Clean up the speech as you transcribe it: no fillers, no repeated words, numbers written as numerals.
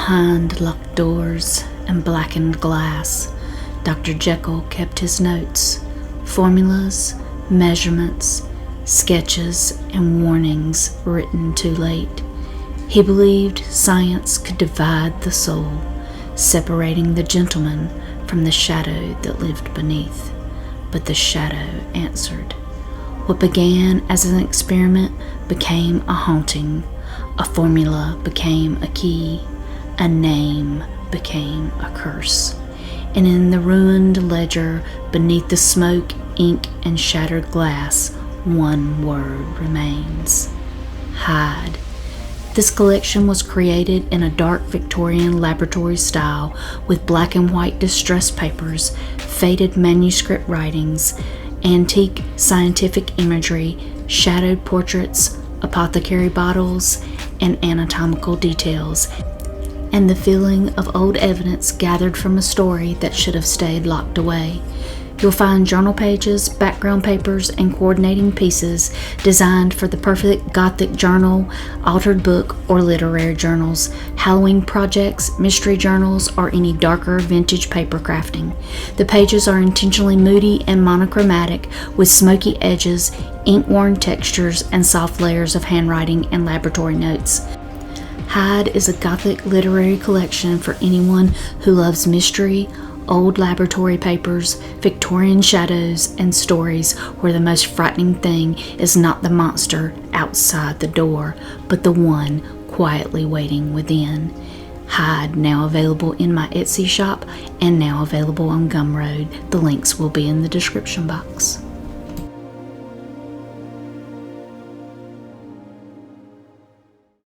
Behind locked doors and blackened glass, Dr. Jekyll kept his notes, formulas, measurements, sketches, and warnings written too late. He believed science could divide the soul, separating the gentleman from the shadow that lived beneath. But the shadow answered. What began as an experiment became a haunting. A formula became a key. A name became a curse. And in the ruined ledger, beneath the smoke, ink, and shattered glass, one word remains. Hyde. This collection was created in a dark Victorian laboratory style with black and white distress papers, faded manuscript writings, antique scientific imagery, shadowed portraits, apothecary bottles, and anatomical details, and the feeling of old evidence gathered from a story that should have stayed locked away. You'll find journal pages, background papers, and coordinating pieces designed for the perfect Gothic journal, altered book, or literary journals, Halloween projects, mystery journals, or any darker vintage paper crafting. The pages are intentionally moody and monochromatic, with smoky edges, ink-worn textures, and soft layers of handwriting and laboratory notes. Hyde is a Gothic literary collection for anyone who loves mystery, old laboratory papers, Victorian shadows, and stories where the most frightening thing is not the monster outside the door, but the one quietly waiting within. Hyde, now available in my Etsy shop and now available on Gumroad. The links will be in the description box.